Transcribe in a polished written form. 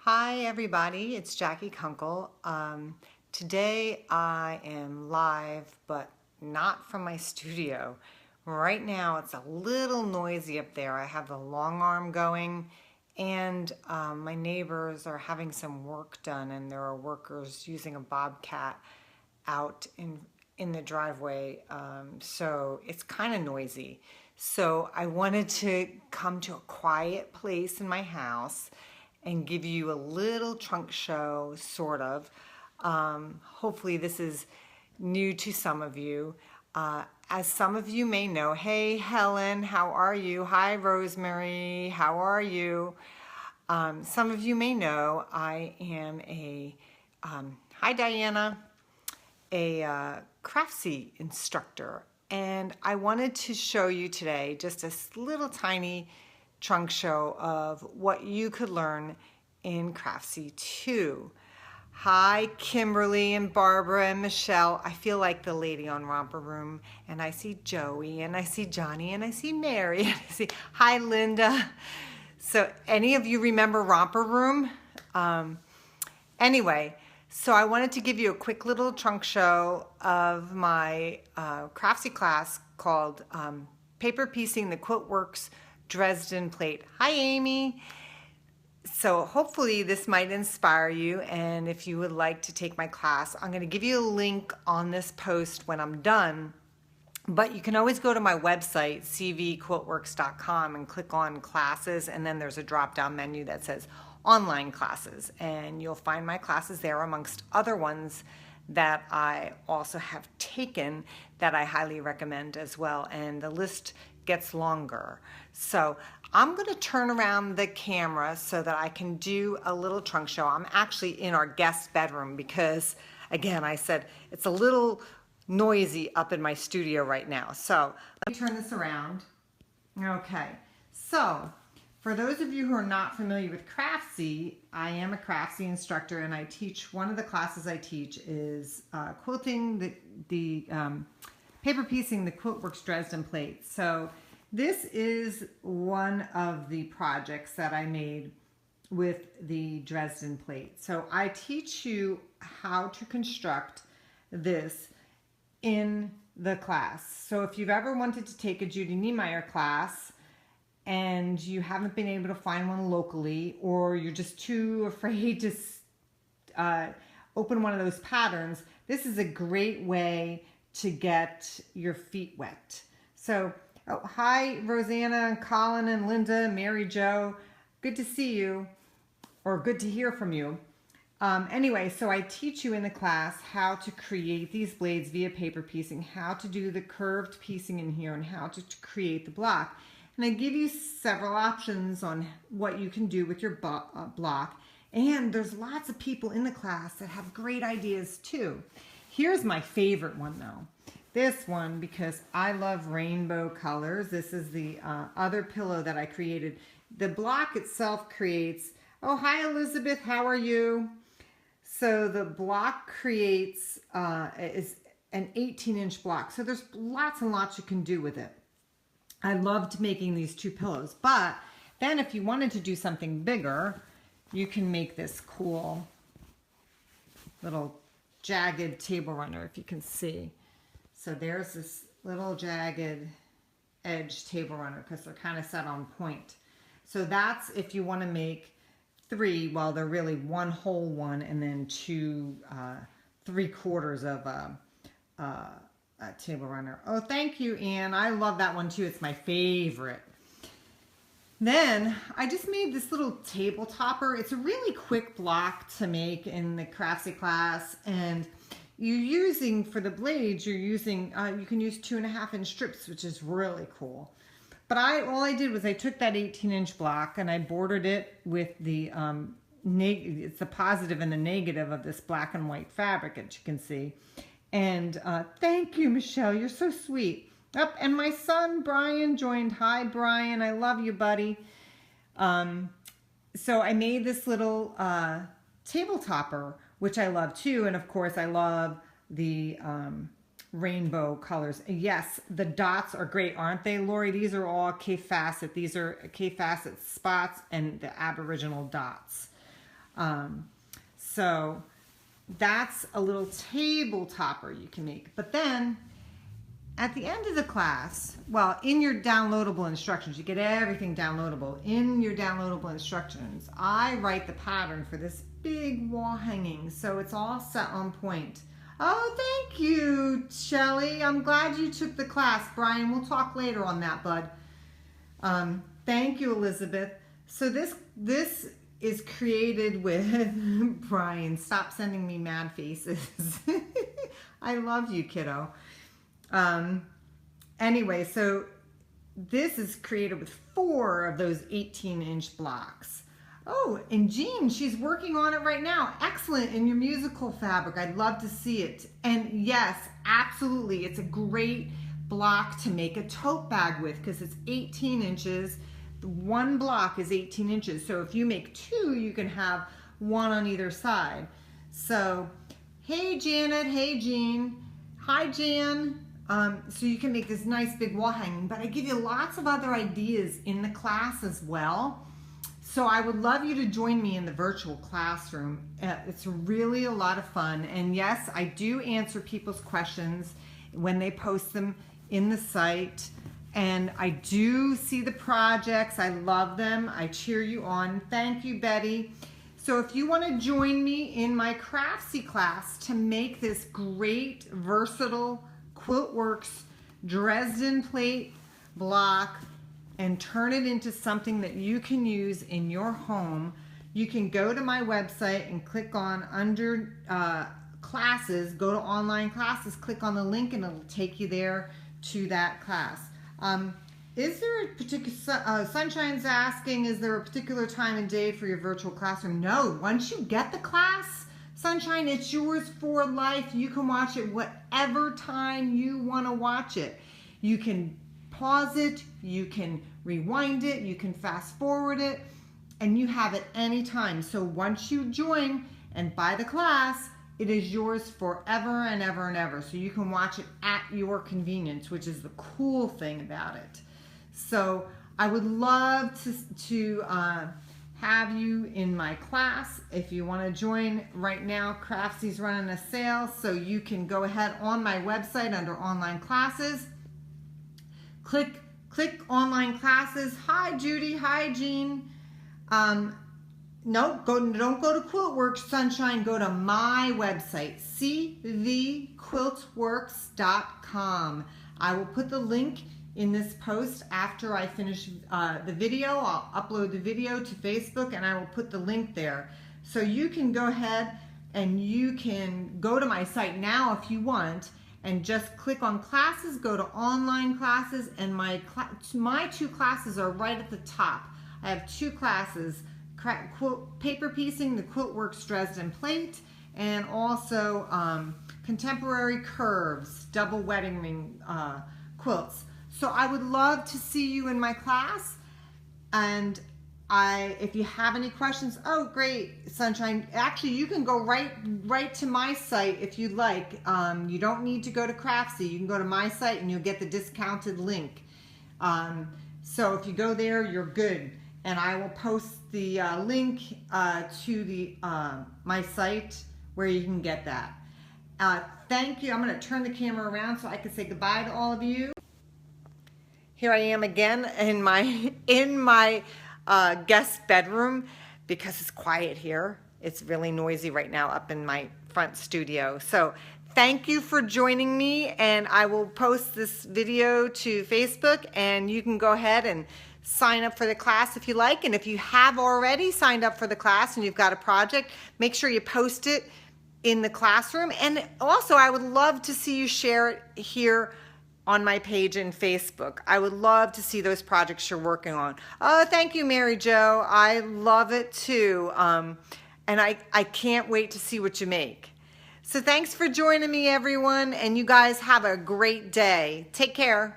Hi everybody, it's Jackie Kunkel. Today I am live, but not from my studio. Right now it's a little noisy up there. I have the long arm going and my neighbors are having some work done, and there are workers using a bobcat out in the driveway. So it's kind of noisy. So I wanted to come to a quiet place in my house and give you a little trunk show, sort of. Hopefully this is new to some of you. As some of you may know, hey Helen, how are you? Hi Rosemary, how are you? Some of you may know I am hi Diana, a Craftsy instructor, and I wanted to show you today just a little tiny trunk show of what you could learn in Craftsy 2. Hi Kimberly and Barbara and Michelle. I feel like the lady on Romper Room, and I see Joey and I see Johnny and I see Mary and I see hi Linda. So any of you remember Romper Room? Anyway, so I wanted to give you a quick little trunk show of my Craftsy class called Paper Piecing the Quiltworks Dresden Plate. Hi Amy. So hopefully this might inspire you, and if you would like to take my class, I'm going to give you a link on this post when I'm done. But you can always go to my website, cvquiltworks.com, and click on classes, and then there's a drop-down menu that says online classes, and you'll find my classes there amongst other ones that I also have taken that I highly recommend as well, and the list gets longer. So I'm going to turn around the camera so that I can do a little trunk show. I'm actually in our guest bedroom because, again, I said it's a little noisy up in my studio right now. So let me turn this around. Okay, so for those of you who are not familiar with Craftsy, I am a Craftsy instructor, and I teach, one of the classes I teach is quilting the paper piecing the Quiltworks Dresden plate. So this is one of the projects that I made with the Dresden plate. So I teach you how to construct this in the class. So if you've ever wanted to take a Judy Niemeyer class and you haven't been able to find one locally, or you're just too afraid to open one of those patterns, this is a great way to get your feet wet. So, oh, hi Rosanna and Colin and Linda, Mary Jo, good to see you, or good to hear from you. Anyway, so I teach you in the class how to create these blades via paper piecing, how to do the curved piecing in here, and how to create the block. And I give you several options on what you can do with your block. And there's lots of people in the class that have great ideas too. Here's my favorite one though. This one, because I love rainbow colors. This is the other pillow that I created. The block itself creates, oh hi Elizabeth, how are you? So the block creates, is an 18-inch block. So there's lots and lots you can do with it. I loved making these two pillows, but then if you wanted to do something bigger, you can make this cool little jagged table runner, if you can see. So there's this little jagged edge table runner because they're kind of set on point. So that's if you want to make three, well, they're really one whole one and then two 3/4 of a table runner. Oh, thank you, Anne. I love that one too. It's my favorite. Then I just made this little table topper. It's a really quick block to make in the Craftsy class, and you're using, for the blades, you're using, you can use 2.5-inch strips, which is really cool. But all I did was I took that 18-inch block and I bordered it with the, it's the positive and the negative of this black and white fabric, as you can see. And thank you, Michelle, you're so sweet. Up, and my son Brian joined. Hi Brian, I love you, buddy. So I made this little table topper, which I love too, and of course I love the rainbow colors. Yes, the dots are great, aren't they, Lori? These are all K Facet. These are K Facet spots and the Aboriginal dots. So that's a little table topper you can make. But then at the end of the class, well, in your downloadable instructions, you get everything downloadable. In your downloadable instructions, I write the pattern for this big wall hanging, so it's all set on point. Oh, thank you, Shelly. I'm glad you took the class. Brian, we'll talk later on that, bud. Thank you, Elizabeth. So this is created with Brian. Stop sending me mad faces. I love you, kiddo. Anyway, so this is created with 4 of those 18-inch blocks. Oh, and Jean, she's working on it right now. Excellent, in your musical fabric. I'd love to see it. And yes, absolutely, it's a great block to make a tote bag with because it's 18 inches. One block is 18 inches. So if you make 2, you can have 1 on either side. So, hey Janet, hey Jean. Hi Jan. So you can make this nice big wall hanging, but I give you lots of other ideas in the class as well. So I would love you to join me in the virtual classroom. It's really a lot of fun. And yes, I do answer people's questions when they post them in the site. And I do see the projects. I love them. I cheer you on. Thank you, Betty. So if you want to join me in my Craftsy class to make this great, versatile QuiltWorks Dresden plate block and turn it into something that you can use in your home, you can go to my website and click on under classes, go to online classes, click on the link and it'll take you there to that class. Is there a particular, Sunshine's asking, is there a particular time and day for your virtual classroom? No, once you get the class, Sunshine, it's yours for life. You can watch it whatever time you want to watch it. You can pause it, you can rewind it, you can fast forward it, and you have it anytime. So once you join and buy the class, it is yours forever and ever and ever. So you can watch it at your convenience, which is the cool thing about it. So I would love to have you in my class. If you want to join right now, Craftsy's running a sale, so you can go ahead on my website under online classes. Click online classes. Hi Judy, hi Jean. No, don't go to QuiltWorks, Sunshine. Go to my website, cvquiltworks.com. I will put the link in this post after I finish the video. I'll upload the video to Facebook and I will put the link there. So you can go ahead and you can go to my site now if you want and just click on classes, go to online classes, and my 2 classes are right at the top. I have 2 classes, paper piecing, the QuiltWorks Dresden plate, and also contemporary curves, double wedding ring quilts. So I would love to see you in my class, and if you have any questions, oh great, Sunshine, actually you can go right to my site if you'd like. You don't need to go to Craftsy, you can go to my site and you'll get the discounted link. So if you go there, you're good. And I will post the link to my site where you can get that. Thank you. I'm going to turn the camera around so I can say goodbye to all of you. Here I am again in my guest bedroom because it's quiet here. It's really noisy right now up in my front studio. So thank you for joining me, and I will post this video to Facebook, and you can go ahead and sign up for the class if you like. And if you have already signed up for the class and you've got a project, make sure you post it in the classroom. And also, I would love to see you share it here on my page in Facebook. I would love to see those projects you're working on. Oh, thank you, Mary Jo. I love it too. And I can't wait to see what you make. So thanks for joining me, everyone. And you guys have a great day. Take care.